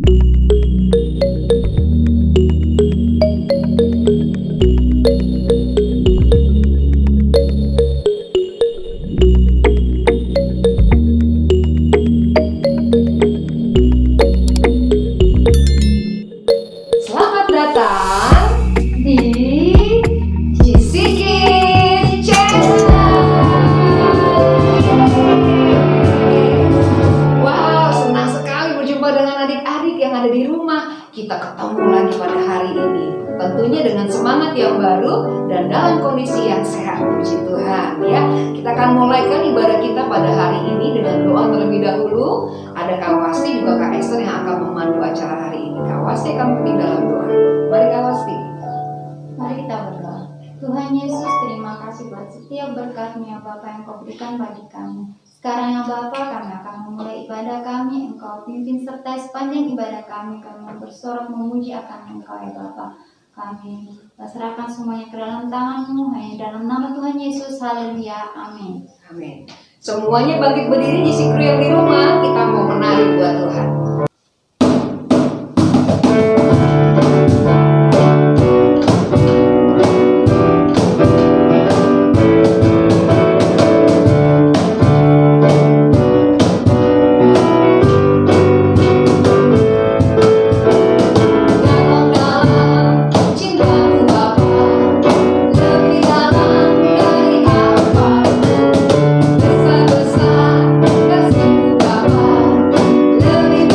Selamat datang di Cisikis Channel. Wow, senang sekali berjumpa dengan adik-adik yang ada di rumah. Kita ketemu lagi pada hari ini. Tentunya dengan semangat yang baru dan dalam kondisi yang sehat, puji Tuhan ya. Kita akan mulaikan ibadah kita pada hari ini dengan doa terlebih dahulu. Ada Kak Wasti juga Kak Esther yang akan memandu acara hari ini. Kak Wasti akan memimpin dalam doa. Mari Kak Wasti. Mari kita berdoa. Tuhan Yesus, terima kasih buat setiap berkat-Nya Bapa yang Kau berikan bagi kami. Sekarang ya Bapa, kami akan memulai ibadah kami. Engkau pimpin sertai sepanjang ibadah kami. Kami bersorak memuji akan Engkau ya Bapa. Kami serahkan semuanya ke dalam tangan-Mu. Hanya dalam nama Tuhan Yesus. Haleluya. Amin. Amin. Semuanya bangkit berdiri di sikru yang di rumah. Kita mau menari buat Tuhan. Lebih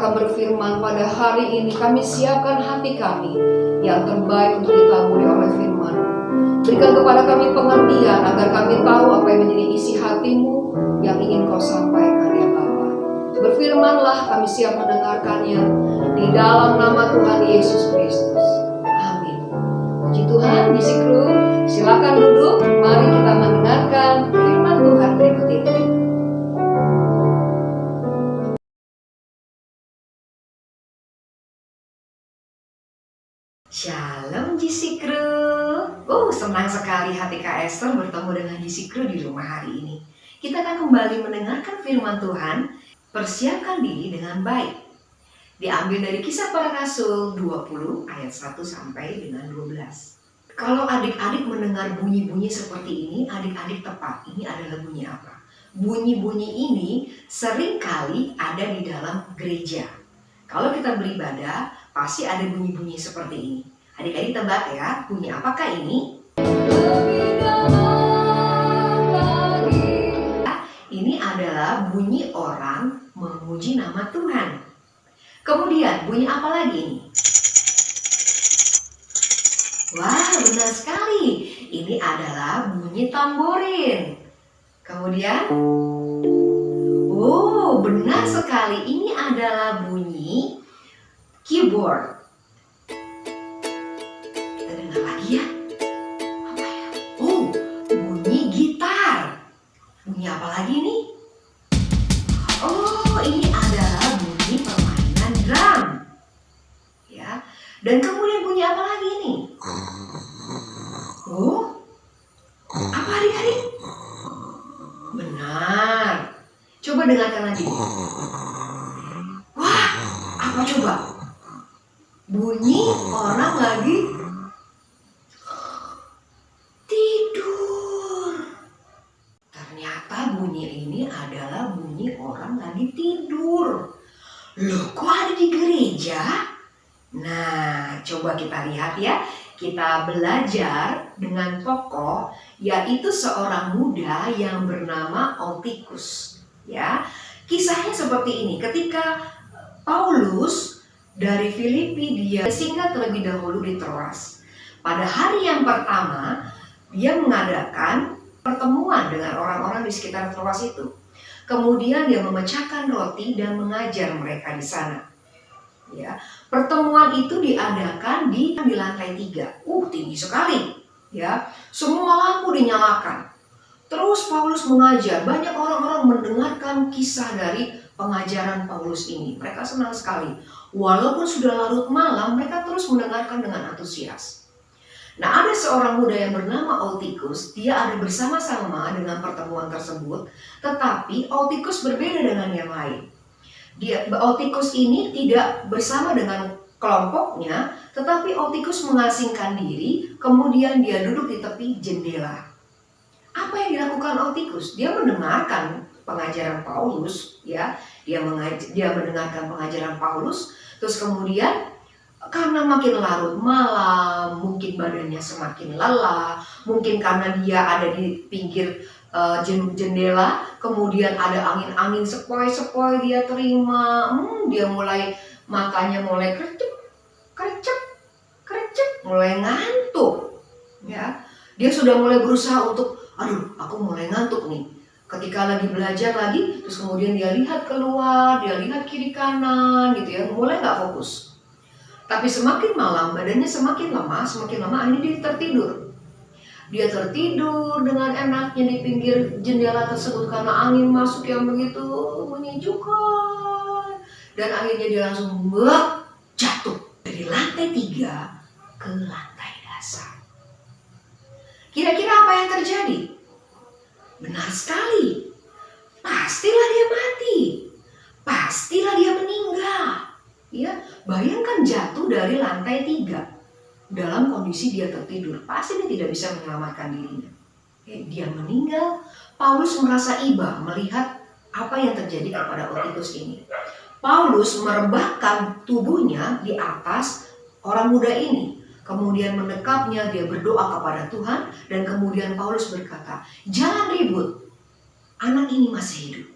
akan berfirman pada hari ini. Kami siapkan hati kami yang terbaik untuk ditaburi oleh firman. Berikan kepada kami pengertian agar kami tahu apa yang menjadi isi hatimu yang ingin kau sampaikan ya Bapa. Berfirmanlah, kami siap mendengarkannya di dalam nama Tuhan Yesus Kristus. Amin. Puji Tuhan, Bisikru, silakan duduk. Mari kita mendengarkan firman Tuhan berikut ini. Shalom Jisikru. Senang sekali hati Kak Esther bertemu dengan Jisikru di rumah hari ini. Kita akan kembali mendengarkan firman Tuhan. Persiapkan diri dengan baik. Diambil dari Kisah Para Rasul 20 ayat 1 sampai dengan 12. Kalau adik-adik mendengar bunyi-bunyi seperti ini, adik-adik tepat. Ini adalah bunyi apa? Bunyi-bunyi ini seringkali ada di dalam gereja. Kalau kita beribadah, pasti ada bunyi-bunyi seperti ini. Adik-adik tebak ya, bunyi apakah ini? Ini adalah bunyi orang memuji nama Tuhan. Kemudian bunyi apa lagi ini? Wah, benar sekali. Ini adalah bunyi tamborin. Kemudian, benar sekali. Ini adalah bunyi keyboard. Kita dengar lagi ya. Apa ya? Bunyi gitar. Bunyi apa lagi nih? Ini adalah bunyi permainan drum. Ya. Dan kemudian bunyi apa lagi nih? Apa adik-adik? Benar. Coba dengarkan lagi. Wah, apa coba? Bunyi orang lagi tidur. Ternyata bunyi ini adalah bunyi orang lagi tidur. Loh, kok ada di gereja? Nah, coba kita lihat ya. Kita belajar dengan tokoh, yaitu seorang muda yang bernama Eutikus. Ya, kisahnya seperti ini. Ketika Paulus dari Filipi dia singgah terlebih dahulu di Troas. Pada hari yang pertama, dia mengadakan pertemuan dengan orang-orang di sekitar Troas itu. Kemudian dia memecahkan roti dan mengajar mereka di sana. Ya, pertemuan itu diadakan di lantai 3. Tinggi sekali. Ya, semua lampu dinyalakan. Terus Paulus mengajar. Banyak orang-orang mendengarkan kisah dari pengajaran Paulus ini. Mereka senang sekali. Walaupun sudah larut malam, mereka terus mendengarkan dengan antusias. Nah, ada seorang muda yang bernama Eutikus. Dia ada bersama-sama dengan pertemuan tersebut. Tetapi Eutikus berbeda dengan yang lain. Eutikus ini tidak bersama dengan kelompoknya, tetapi Eutikus mengasingkan diri, kemudian dia duduk di tepi jendela. Apa yang dilakukan Eutikus? Dia mendengarkan pengajaran Paulus, ya. Dia mendengarkan pengajaran Paulus, terus kemudian karena makin larut malam, mungkin badannya semakin lelah, mungkin karena dia ada di pinggir jendela, kemudian ada angin-angin sepoi-sepoi dia terima, dia mulai matanya mulai kercep, mulai ngantuk, ya. Dia sudah mulai berusaha untuk, aku mulai ngantuk nih. Ketika lagi belajar lagi, terus kemudian dia lihat keluar, dia lihat kiri kanan, gitu ya, mulai nggak fokus. Tapi semakin malam, badannya semakin lemah, akhirnya dia tertidur. Dia tertidur dengan enaknya di pinggir jendela tersebut karena angin masuk yang begitu menyejukkan. Dan akhirnya dia langsung jatuh dari lantai 3 ke lantai dasar. Kira-kira apa yang terjadi? Benar sekali. Pastilah dia mati. Pastilah dia meninggal. Ya, bayangkan jatuh dari lantai 3. Dalam kondisi dia tertidur, pasti dia tidak bisa menyelamatkan dirinya. Dia meninggal. Paulus merasa iba melihat apa yang terjadi kepada Eutikus ini. Paulus merebahkan tubuhnya di atas orang muda ini. Kemudian mendekapnya, dia berdoa kepada Tuhan. Dan kemudian Paulus berkata, jangan ribut, anak ini masih hidup.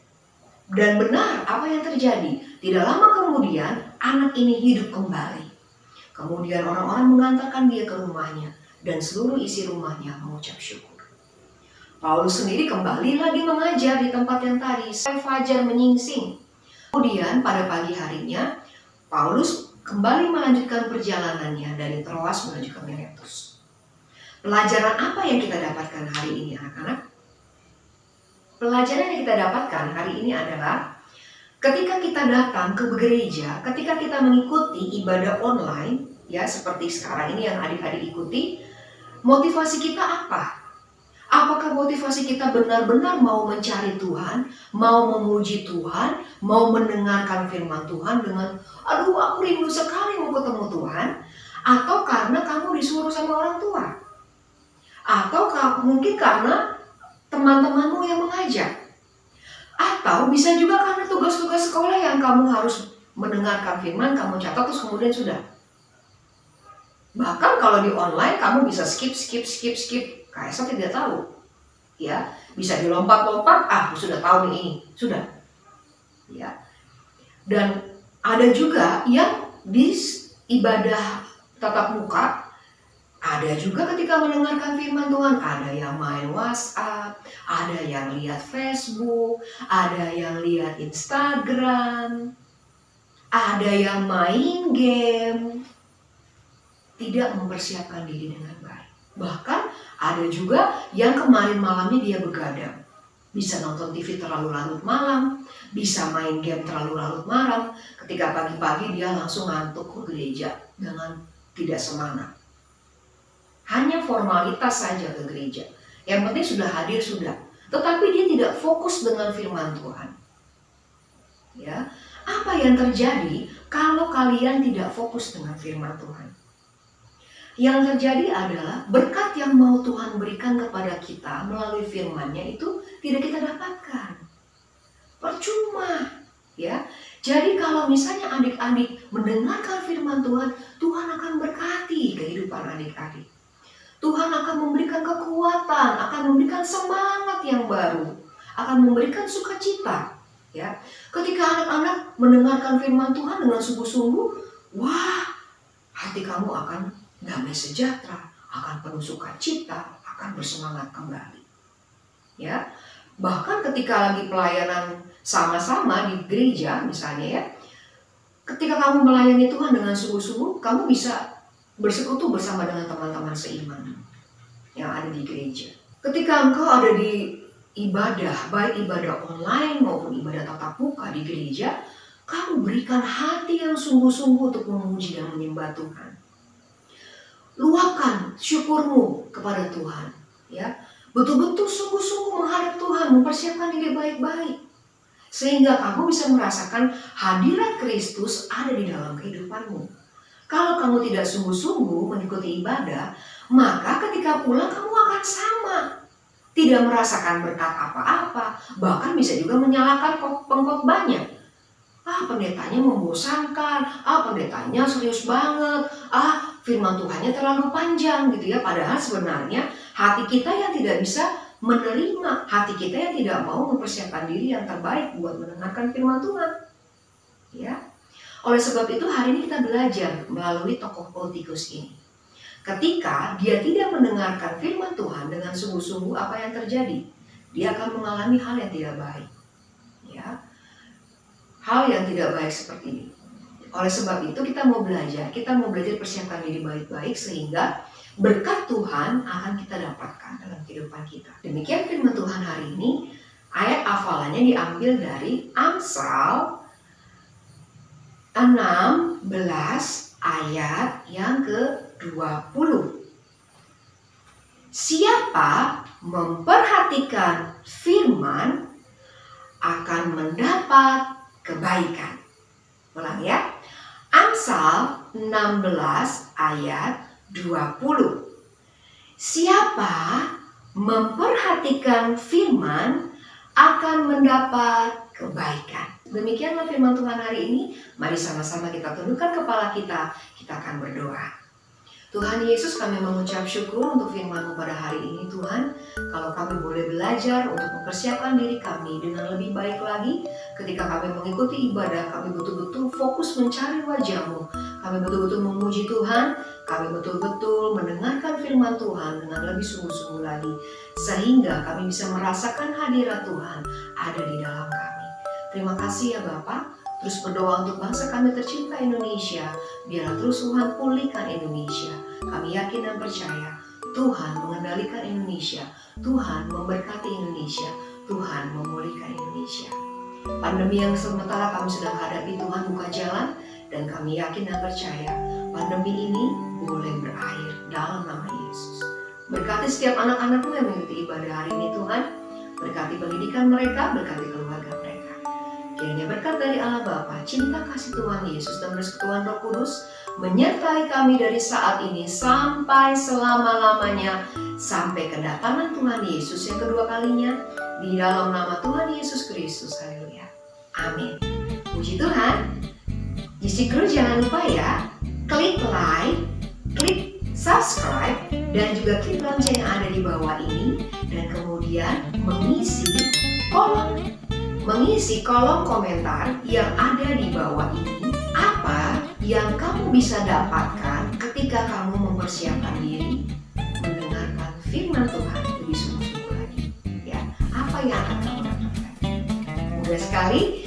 Dan benar apa yang terjadi. Tidak lama kemudian kemudian anak ini hidup kembali. Kemudian orang-orang mengantarkan dia ke rumahnya dan seluruh isi rumahnya mengucap syukur. Paulus sendiri kembali lagi mengajar di tempat yang tadi sampai fajar menyingsing. Kemudian pada pagi harinya Paulus kembali melanjutkan perjalanannya dari Troas menuju ke Miletus. Pelajaran apa yang kita dapatkan hari ini anak-anak? Pelajaran yang kita dapatkan hari ini adalah ketika kita datang ke gereja, ketika kita mengikuti ibadah online, ya seperti sekarang ini yang adik-adik ikuti, motivasi kita apa? Apakah motivasi kita benar-benar mau mencari Tuhan, mau memuji Tuhan, mau mendengarkan firman Tuhan dengan, aduh aku rindu sekali mau ketemu Tuhan, atau karena kamu disuruh sama orang tua? Atau mungkin karena teman-temanmu yang mengajak? Atau bisa juga karena tugas-tugas sekolah yang kamu harus mendengarkan firman, kamu catat terus kemudian sudah. Bahkan kalau di online kamu bisa skip. Kaisa tidak tahu. Ya, bisa dilompat-lompat, sudah tahu nih ini, sudah. Ya. Dan ada juga yang di ibadah tatap muka, ada juga ketika mendengarkan firman Tuhan, ada yang main WhatsApp, ada yang lihat Facebook, ada yang lihat Instagram, ada yang main game, tidak mempersiapkan diri dengan baik. Bahkan ada juga yang kemarin malamnya dia begadang, bisa nonton TV terlalu larut malam, bisa main game terlalu larut malam, ketika pagi-pagi dia langsung ngantuk ke gereja dengan tidak semangat. Hanya formalitas saja ke gereja. Yang penting sudah hadir, sudah. Tetapi dia tidak fokus dengan firman Tuhan. Ya, apa yang terjadi kalau kalian tidak fokus dengan firman Tuhan? Yang terjadi adalah berkat yang mau Tuhan berikan kepada kita melalui firman-Nya itu tidak kita dapatkan. Percuma, ya. Jadi kalau misalnya adik-adik mendengarkan firman Tuhan, Tuhan akan berkati kehidupan adik-adik. Tuhan akan memberikan kekuatan, akan memberikan semangat yang baru, akan memberikan sukacita. Ya, ketika anak-anak mendengarkan firman Tuhan dengan sungguh-sungguh, wah, hati kamu akan damai sejahtera, akan penuh sukacita, akan bersemangat kembali. Ya, bahkan ketika lagi pelayanan sama-sama di gereja, misalnya ya, ketika kamu melayani Tuhan dengan sungguh-sungguh, kamu bisa bersekutu bersama dengan teman-teman seiman yang ada di gereja. Ketika engkau ada di ibadah, baik ibadah online maupun ibadah tatap muka di gereja, kamu berikan hati yang sungguh-sungguh untuk memuji dan menyembah Tuhan. Luapkan syukurmu kepada Tuhan, ya. Betul-betul sungguh-sungguh menghadap Tuhan, mempersiapkan diri baik-baik, sehingga kamu bisa merasakan hadirat Kristus ada di dalam kehidupanmu. Kalau kamu tidak sungguh-sungguh mengikuti ibadah, maka ketika pulang kamu akan sama. Tidak merasakan berkat apa-apa, bahkan bisa juga menyalahkan pengkhotbahnya. Pendetanya membosankan, pendetanya serius banget, firman Tuhannya terlalu panjang gitu ya. Padahal sebenarnya hati kita yang tidak bisa menerima, hati kita yang tidak mau mempersiapkan diri yang terbaik buat mendengarkan firman Tuhan. Ya. Oleh sebab itu hari ini kita belajar melalui tokoh Eutikus ini. Ketika dia tidak mendengarkan firman Tuhan dengan sungguh-sungguh, apa yang terjadi? Dia akan mengalami hal yang tidak baik. Ya. Hal yang tidak baik seperti ini. Oleh sebab itu kita mau belajar persiapkan diri baik-baik sehingga berkat Tuhan akan kita dapatkan dalam kehidupan kita. Demikian firman Tuhan hari ini. Ayat hafalannya diambil dari Amsal 16 ayat yang ke-20. Siapa memperhatikan firman akan mendapat kebaikan. Ulang ya. Amsal 16 ayat 20. Siapa memperhatikan firman akan mendapat kebaikan. Demikianlah firman Tuhan hari ini. Mari sama-sama kita tundukkan kepala kita. Kita akan berdoa. Tuhan Yesus, kami mengucap syukur untuk firman-Mu pada hari ini Tuhan. Kalau kami boleh belajar untuk mempersiapkan diri kami dengan lebih baik lagi, ketika kami mengikuti ibadah, kami betul-betul fokus mencari wajah-Mu. Kami betul-betul memuji Tuhan, kami betul-betul mendengarkan firman Tuhan dengan lebih sungguh-sungguh lagi. Sehingga kami bisa merasakan hadirat Tuhan ada di dalam kami. Terima kasih ya Bapak. Terus berdoa untuk bangsa kami tercinta Indonesia. Biarlah terus Tuhan pulihkan Indonesia. Kami yakin dan percaya Tuhan mengendalikan Indonesia. Tuhan memberkati Indonesia. Tuhan memulihkan Indonesia. Pandemi yang sementara kami sedang hadapi, Tuhan buka jalan. Dan kami yakin dan percaya pandemi ini boleh berakhir dalam nama Yesus. Berkati setiap anak-anak-Mu yang mengikuti ibadah hari ini Tuhan. Berkati pendidikan mereka, berkati keluarga mereka. Kiranya berkat dari Allah Bapa, cinta kasih Tuhan Yesus dan persekutuan Roh Kudus menyertai kami dari saat ini sampai selama-lamanya, sampai kedatangan Tuhan Yesus yang kedua kalinya, di dalam nama Tuhan Yesus Kristus. Haleluya. Amin. Puji Tuhan. GC Crew jangan lupa ya, klik like, klik subscribe, dan juga klik lonceng yang ada di bawah ini, dan kemudian mengisi kolom komentar yang ada di bawah ini. Apa yang kamu bisa dapatkan ketika kamu mempersiapkan diri mendengarkan firman Tuhan lebih sungguh-sungguh lagi, ya? Apa yang akan kamu dapatkan? Mudah sekali.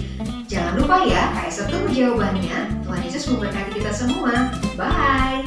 Jangan lupa ya, KSR tunggu jawabannya. Tuhan Yesus memberkati kita semua. Bye.